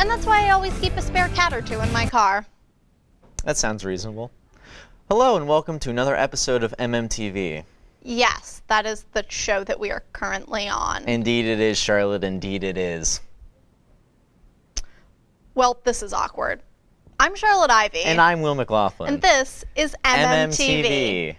And that's why I always keep a spare cat or two in my car. That sounds reasonable. Hello and welcome to another episode of MMTV. Yes, that is the show that we are currently on. Indeed it is, Charlotte, indeed it is. Well, this is awkward. I'm Charlotte Ivy. And I'm Will McLaughlin. And this is MMTV.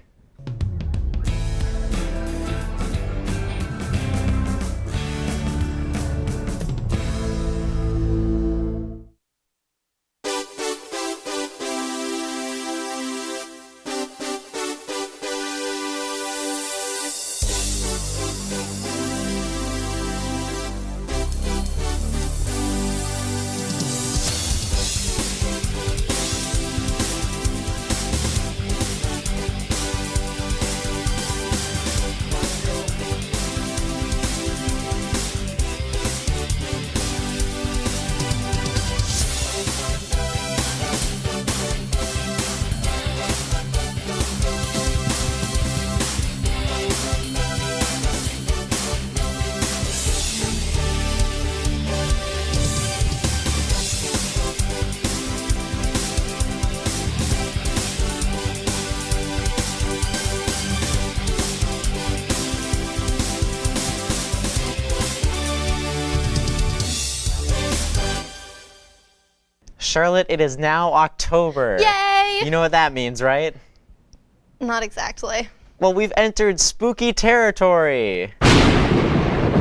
Charlotte, it is now October. Yay! You know what that means, right? Not exactly. Well, we've entered spooky territory. How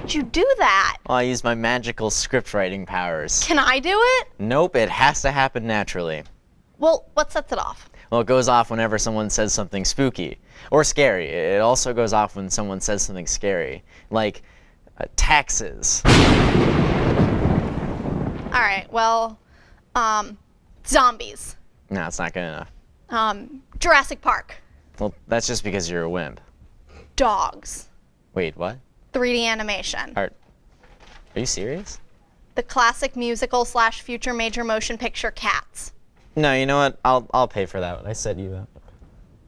did you do that? Well, I used my magical script writing powers. Can I do it? Nope, it has to happen naturally. Well, what sets it off? Well, it goes off whenever someone says something spooky or scary. It also goes off when someone says something scary, like taxes. All right, well, zombies. No, it's not good enough. Jurassic Park. Well, that's just because you're a wimp. Dogs. Wait, what? 3D animation. Are you serious? The classic musical / future major motion picture Cats. No, you know what? I'll pay for that one. I set you up.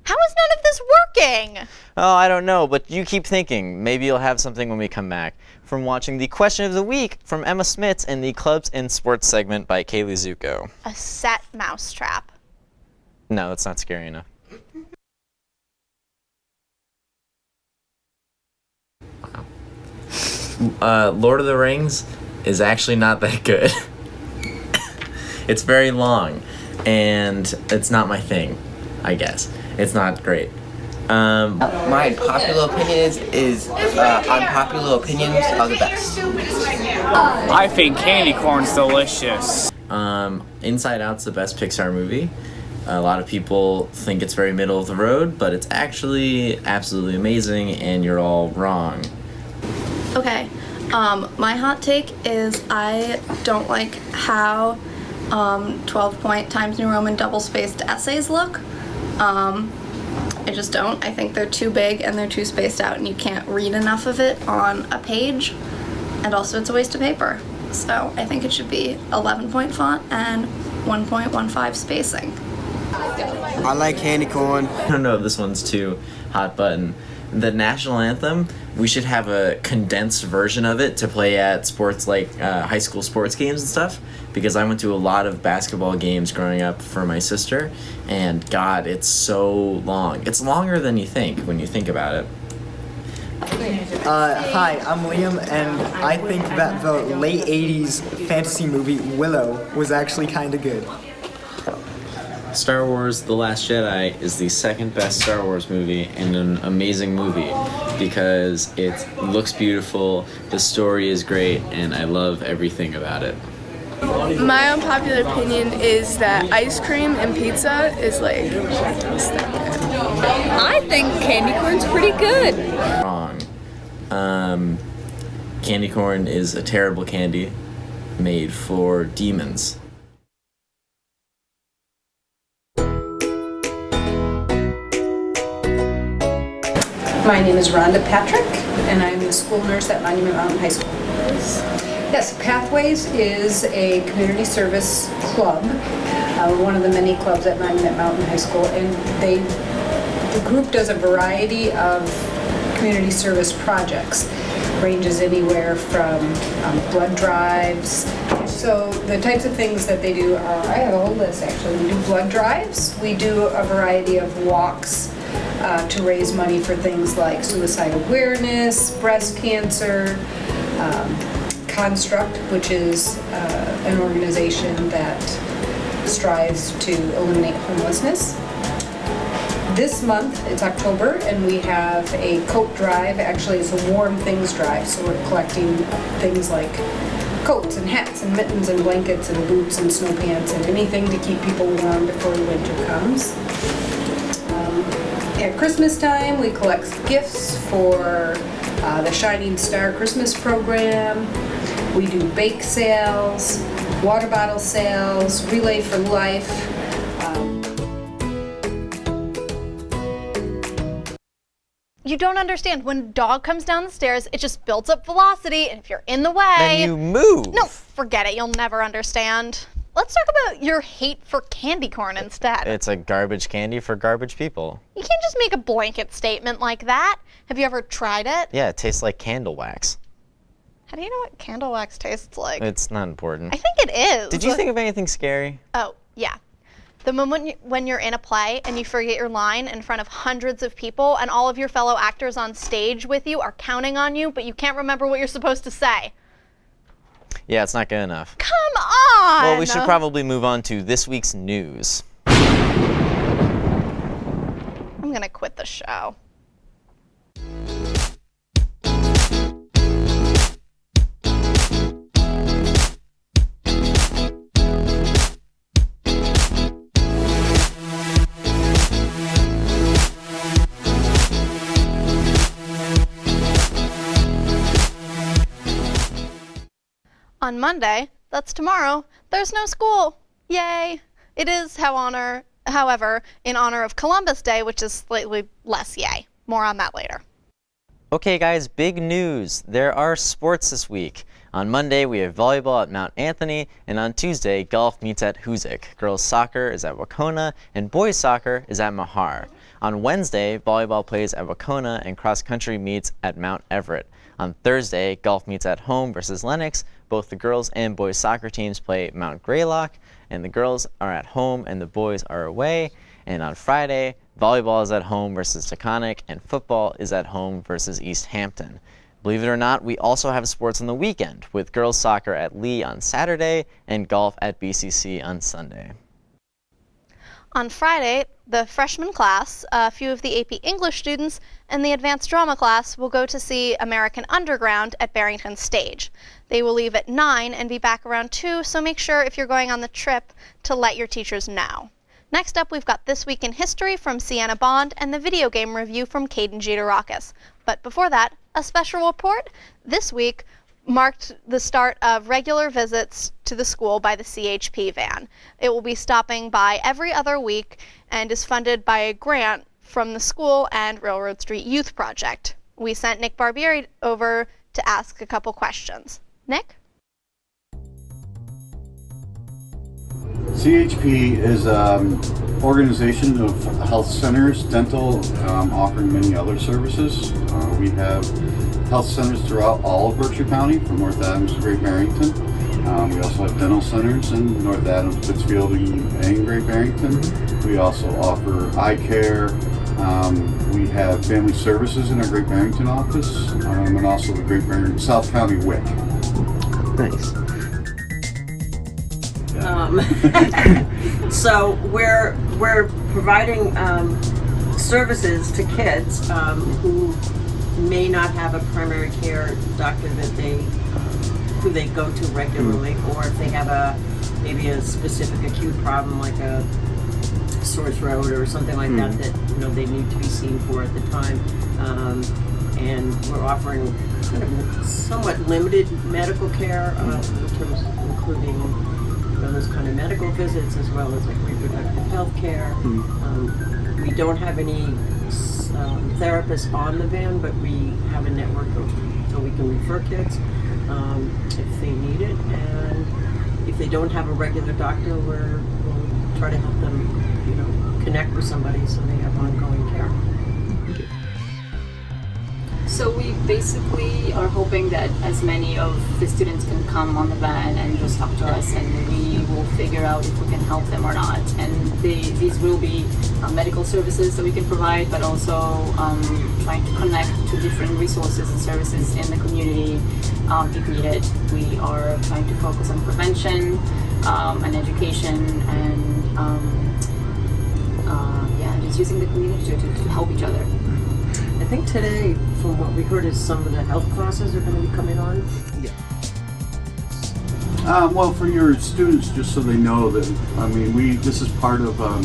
How is none of this working? Oh, I don't know, but you keep thinking. Maybe you'll have something when we come back from watching the Question of the Week from Emma Smits and the Clubs and Sports segment by Kaylee Zuko. A set mousetrap. No, that's not scary enough. Lord of the Rings is actually not that good. It's very long, and it's not my thing, I guess. It's not great. My popular opinion is unpopular opinions are the best. I think candy corn's delicious. Inside Out's the best Pixar movie. A lot of people think it's very middle of the road, but it's actually absolutely amazing, and you're all wrong. Okay, my hot take is I don't like how 12-point Times New Roman double-spaced essays look. I just don't. I think they're too big and they're too spaced out and you can't read enough of it on a page. And also it's a waste of paper. So I think it should be 11-point font and 1.15 spacing. I like candy corn. I don't know if this one's too hot button. The national anthem, we should have a condensed version of it to play at sports, like high school sports games and stuff, because I went to a lot of basketball games growing up for my sister, and God, it's so long. It's longer than you think when you think about it. Hi, I'm Liam, and I think that the late 80s fantasy movie Willow was actually kind of good. Star Wars The Last Jedi is the second best Star Wars movie and an amazing movie because it looks beautiful, the story is great, and I love everything about it. My unpopular opinion is that ice cream and pizza is like I think candy corn's pretty good. Wrong. Candy corn is a terrible candy made for demons. My name is Rhonda Patrick, and I'm the school nurse at Monument Mountain High School. Yes, Pathways is a community service club, one of the many clubs at Monument Mountain High School, and the group does a variety of community service projects. ranges anywhere from blood drives. So the types of things that they do are, I have a whole list actually. We do blood drives, we do a variety of walks to raise money for things like suicide awareness, breast cancer, Construct, which is an organization that strives to eliminate homelessness. This month, it's October, and we have a coat drive. Actually, it's a warm things drive, so we're collecting things like coats and hats and mittens and blankets and boots and snow pants and anything to keep people warm before the winter comes. At Christmas time, we collect gifts for the Shining Star Christmas program. We do bake sales, water bottle sales, Relay for Life. You don't understand. When a dog comes down the stairs, it just builds up velocity, and if you're in the way... Then you move. No, forget it. You'll never understand. Let's talk about your hate for candy corn instead. It's a garbage candy for garbage people. You can't just make a blanket statement like that. Have you ever tried it? Yeah, it tastes like candle wax. How do you know what candle wax tastes like? It's not important. I think it is. Did you think of anything scary? Oh, yeah. The moment when you're in a play and you forget your line in front of hundreds of people and all of your fellow actors on stage with you are counting on you, but you can't remember what you're supposed to say. Yeah, it's not good enough. Come on! Well, we should probably move on to this week's news. I'm gonna quit the show. On Monday, that's tomorrow, there's no school. Yay! It is, however, in honor of Columbus Day, which is slightly less yay. More on that later. Okay guys, big news. There are sports this week. On Monday, we have volleyball at Mount Anthony, and on Tuesday, golf meets at Hoosick. Girls soccer is at Wacona, and boys soccer is at Mahar. On Wednesday, volleyball plays at Wacona, and cross country meets at Mount Everett. On Thursday, golf meets at home versus Lennox. Both the girls and boys soccer teams play Mount Greylock, and the girls are at home and the boys are away. And on Friday, volleyball is at home versus Taconic, and football is at home versus East Hampton. Believe it or not, we also have sports on the weekend, with girls soccer at Lee on Saturday and golf at BCC on Sunday. On Friday, the freshman class, a few of the AP English students, and the advanced drama class will go to see American Underground at Barrington Stage. They will leave at 9 and be back around 2, so make sure if you're going on the trip to let your teachers know. Next up, we've got This Week in History from Sienna Bond and the video game review from Caden Jeterakis. But before that, a special report. This week marked the start of regular visits to the school by the CHP van. It will be stopping by every other week and is funded by a grant from the school and Railroad Street Youth Project. We sent Nick Barbieri over to ask a couple questions. Nick? CHP is an organization of health centers, dental, offering many other services. We have health centers throughout all of Berkshire County, from North Adams to Great Barrington. We also have dental centers in North Adams, Pittsfield, and Great Barrington. We also offer eye care. We have family services in our Great Barrington office, and also the Great Barrington South County WIC. Nice. So we're providing services to kids who may not have a primary care doctor that who they go to regularly, or if they have maybe a specific acute problem like a sore throat or something like that they need to be seen for at the time. And we're offering kind of somewhat limited medical care in terms of including those kind of medical visits, as well as like reproductive health care. We don't have any therapists on the van, but we have a network so we can refer kids if they need it. And if they don't have a regular doctor, we'll try to help them, connect with somebody so they have ongoing care. So we basically are hoping that as many of the students can come on the van and just talk to us, and we will figure out if we can help them or not. And these will be medical services that we can provide, but also trying to connect to different resources and services in the community if needed. We are trying to focus on prevention and education and just using the community to help each other. I think today, from what we heard, is some of the health classes are going to be coming on. Yeah. Well, for your students, just so they know that, I mean, this is part of a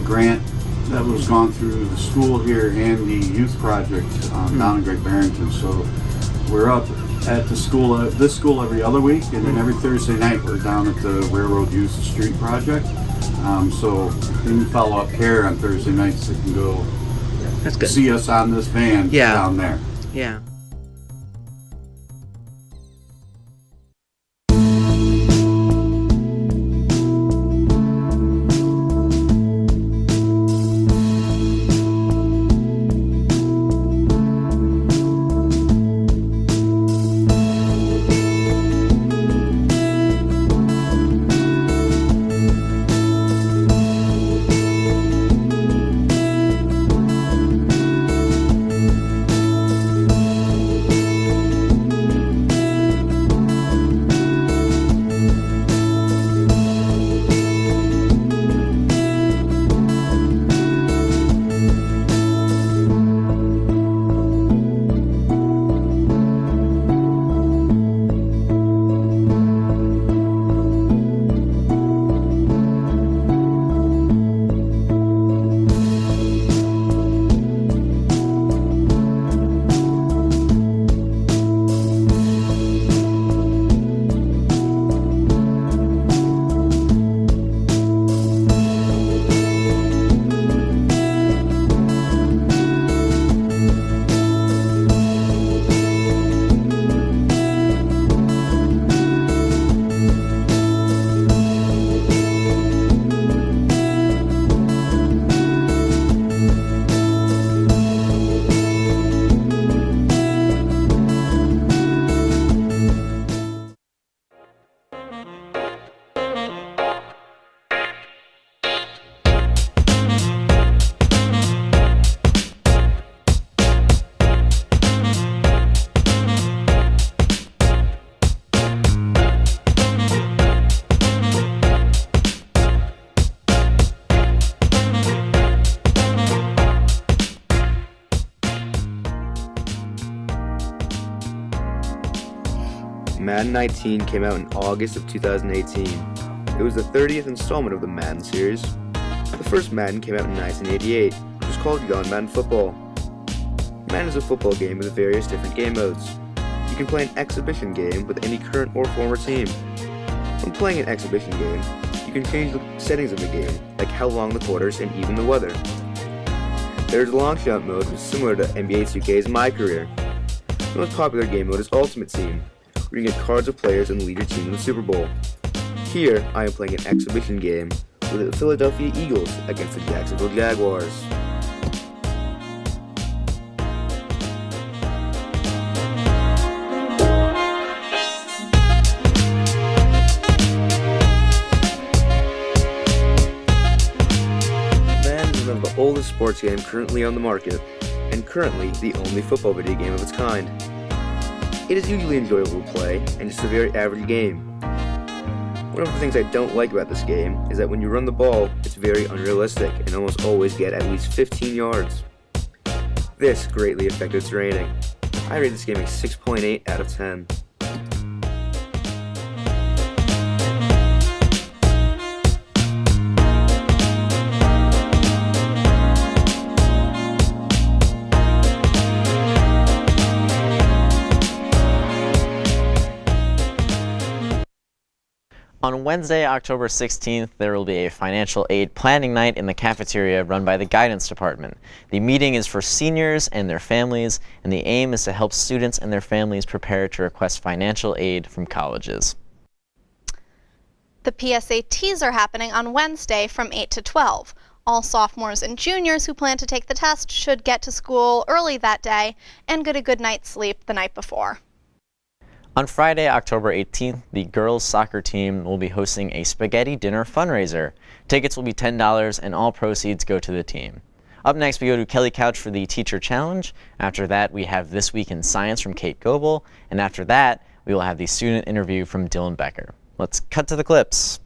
grant that was gone through the school here and the youth project down in Great Barrington. So we're up at the school, this school every other week, and then every Thursday night we're down at the Railroad Youth Street Project. So any follow-up care on Thursday nights, they can go see us on this van down there. Yeah. Madden 19 came out in August of 2018. It was the 30th installment of the Madden series. The first Madden came out in 1988, which was called Young Madden Football. Madden is a football game with various different game modes. You can play an exhibition game with any current or former team. When playing an exhibition game, you can change the settings of the game, like how long the quarters and even the weather. There is a long shot mode, which is similar to NBA 2K's My Career. The most popular game mode is Ultimate Team, where you get cards of players and lead your team in the Super Bowl. Here, I am playing an exhibition game with the Philadelphia Eagles against the Jacksonville Jaguars. Madden is one of the oldest sports games currently on the market, and currently the only football video game of its kind. It is usually enjoyable to play, and just a very average game. One of the things I don't like about this game is that when you run the ball, it's very unrealistic and almost always get at least 15 yards. This greatly affected its rating. I rate this game a 6.8 out of 10. On Wednesday, October 16th, there will be a financial aid planning night in the cafeteria run by the guidance department. The meeting is for seniors and their families, and the aim is to help students and their families prepare to request financial aid from colleges. The PSATs are happening on Wednesday from 8 to 12. All sophomores and juniors who plan to take the test should get to school early that day and get a good night's sleep the night before. On Friday, October 18th, the girls soccer team will be hosting a spaghetti dinner fundraiser. Tickets will be $10 and all proceeds go to the team. Up next, we go to Kelly Couch for the Teacher Challenge. After that, we have This Week in Science from Kate Goebel. And after that, we will have the student interview from Dylan Becker. Let's cut to the clips.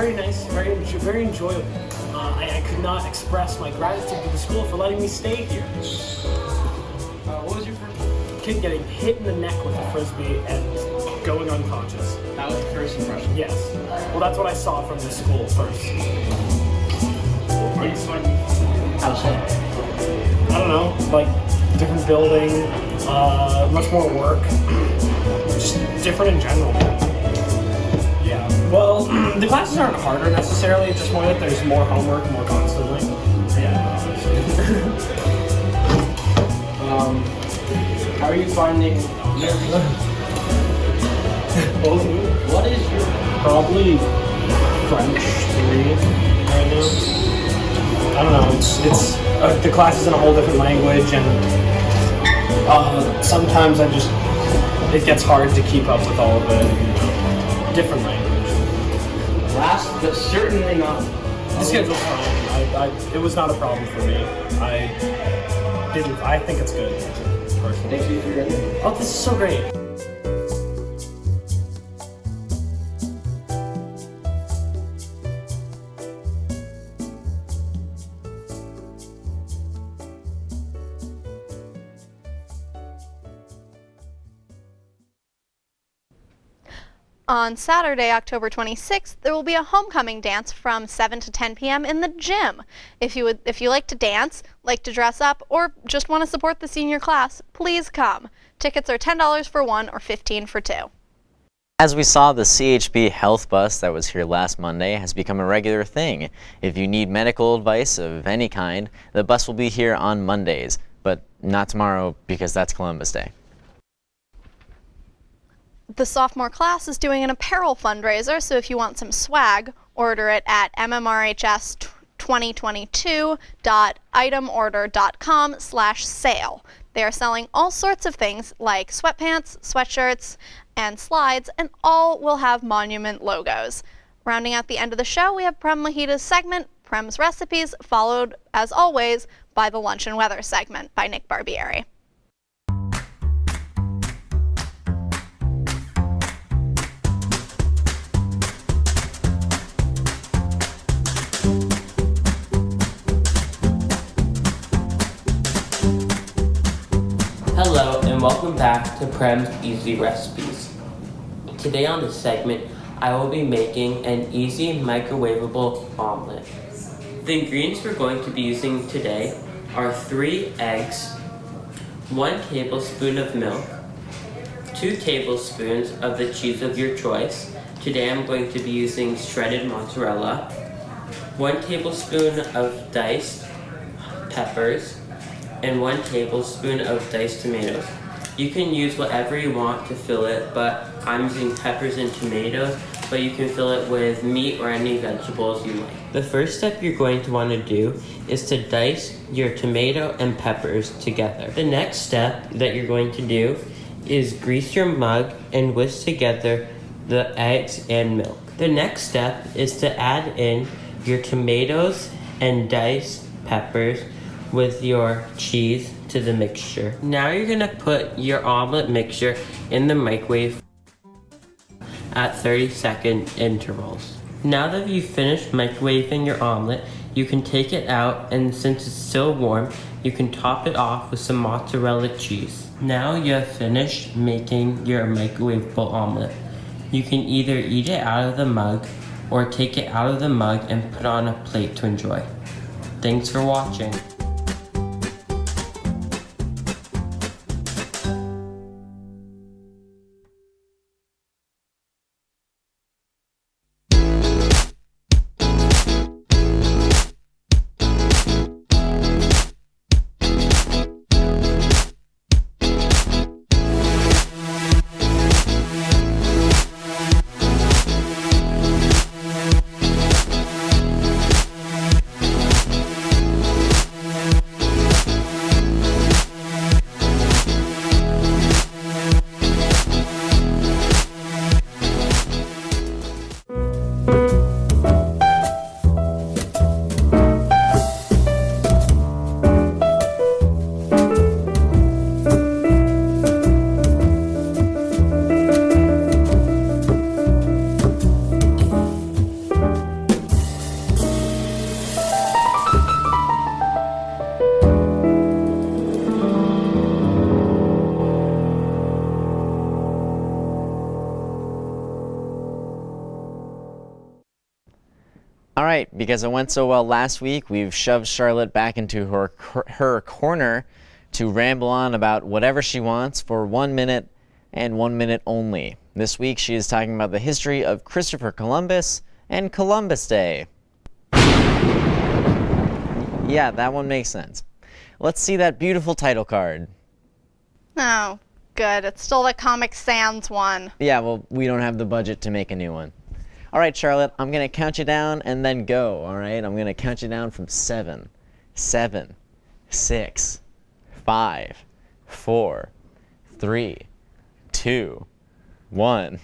very nice, very enjoyable. I could not express my gratitude to the school for letting me stay here. What was your first? Kid getting hit in the neck with a frisbee and going unconscious. That was your first impression? Yes. Well, that's what I saw from the school first. How so? I don't know, like different building, much more work, just different in general. Yeah. Well, the classes aren't harder necessarily. It's just more that there's more homework, more constantly. Yeah. How are you finding? What is your probably French 3 right now? I don't know. It's the class is in a whole different language, and sometimes it gets hard to keep up with all of it. Different language. But certainly not. The schedule's fine. It was not a problem for me. I think it's good. Personally. Thank you for your interview. Oh, this is so great. On Saturday, October 26th, there will be a homecoming dance from 7 to 10 p.m. in the gym. If you like to dance, like to dress up, or just want to support the senior class, please come. Tickets are $10 for one or $15 for two. As we saw, the CHB health bus that was here last Monday has become a regular thing. If you need medical advice of any kind, the bus will be here on Mondays, but not tomorrow because that's Columbus Day. The sophomore class is doing an apparel fundraiser, so if you want some swag, order it at mmrhs2022.itemorder.com/sale. They are selling all sorts of things like sweatpants, sweatshirts, and slides, and all will have Monument logos. Rounding out the end of the show, we have Prem Mahita's segment, Prem's Recipes, followed, as always, by the Lunch and Weather segment by Nick Barbieri. Hello and welcome back to Prem's Easy Recipes. Today on this segment, I will be making an easy microwavable omelet. The ingredients we're going to be using today are 3 eggs, 1 tablespoon of milk, 2 tablespoons of the cheese of your choice. Today I'm going to be using shredded mozzarella, 1 tablespoon of diced peppers, and 1 tablespoon of diced tomatoes. You can use whatever you want to fill it, but I'm using peppers and tomatoes, but you can fill it with meat or any vegetables you like. The first step you're going to want to do is to dice your tomato and peppers together. The next step that you're going to do is grease your mug and whisk together the eggs and milk. The next step is to add in your tomatoes and diced peppers with your cheese to the mixture. Now you're gonna put your omelet mixture in the microwave at 30-second intervals. Now that you've finished microwaving your omelet, you can take it out, and since it's still warm, you can top it off with some mozzarella cheese. Now you have finished making your microwavable omelet. You can either eat it out of the mug or take it out of the mug and put it on a plate to enjoy. Thanks for watching. All right, because it went so well last week, we've shoved Charlotte back into her corner to ramble on about whatever she wants for 1 minute and 1 minute only. This week, she is talking about the history of Christopher Columbus and Columbus Day. Yeah, that one makes sense. Let's see that beautiful title card. Oh, good. It's still the Comic Sans one. Yeah, well, we don't have the budget to make a new one. All right, Charlotte, I'm going to count you down and then go, all right? I'm going to count you down from 7, 6, 5, 4, 3, 2, 1,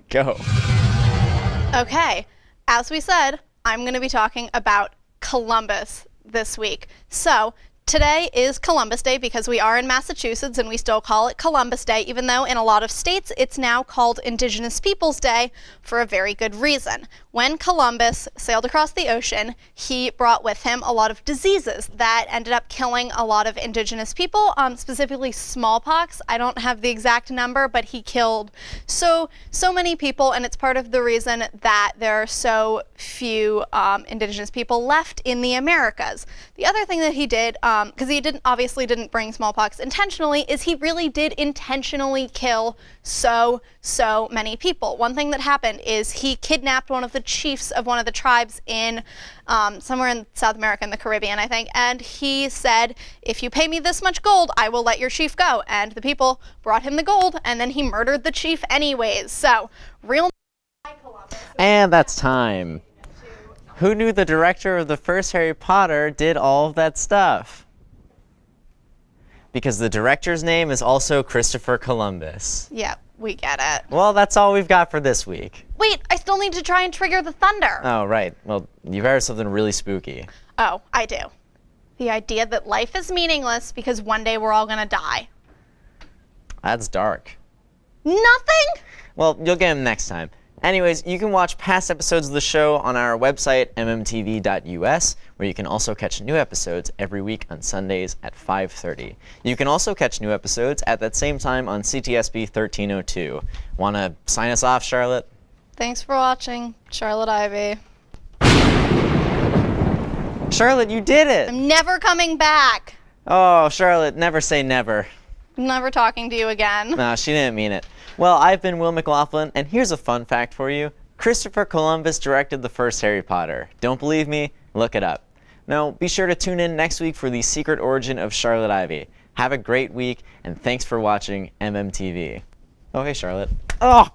go. Okay, as we said, I'm going to be talking about Columbus this week. So, today is Columbus Day because we are in Massachusetts and we still call it Columbus Day, even though in a lot of states it's now called Indigenous Peoples Day for a very good reason. When Columbus sailed across the ocean, he brought with him a lot of diseases that ended up killing a lot of indigenous people, specifically smallpox. I don't have the exact number, but he killed so many people, and it's part of the reason that there are so few indigenous people left in the Americas. The other thing that he did, because he obviously didn't bring smallpox intentionally, is he really did intentionally kill so many people. One thing that happened is he kidnapped one of the chiefs of one of the tribes in somewhere in South America, in the Caribbean, I think, and he said, if you pay me this much gold, I will let your chief go. And the people brought him the gold, and then he murdered the chief anyways. So, real. And that's time. Who knew the director of the first Harry Potter did all of that stuff? Because the director's name is also Christopher Columbus. Yeah, we get it. Well, that's all we've got for this week. Wait, I still need to try and trigger the thunder. Oh, right. Well, you've heard something really spooky. Oh, I do. The idea that life is meaningless because one day we're all gonna die. That's dark. Nothing? Well, you'll get him next time. Anyways, you can watch past episodes of the show on our website, mmtv.us, where you can also catch new episodes every week on Sundays at 5:30. You can also catch new episodes at that same time on CTSB 1302. Want to sign us off, Charlotte? Thanks for watching, Charlotte Ivy. Charlotte, you did it! I'm never coming back. Oh, Charlotte, never say never. I'm never talking to you again. No, she didn't mean it. Well, I've been Will McLaughlin, and here's a fun fact for you. Christopher Columbus directed the first Harry Potter. Don't believe me? Look it up. Now, be sure to tune in next week for the secret origin of Charlotte Ivy. Have a great week, and thanks for watching MMTV. Oh, hey, Charlotte. Oh!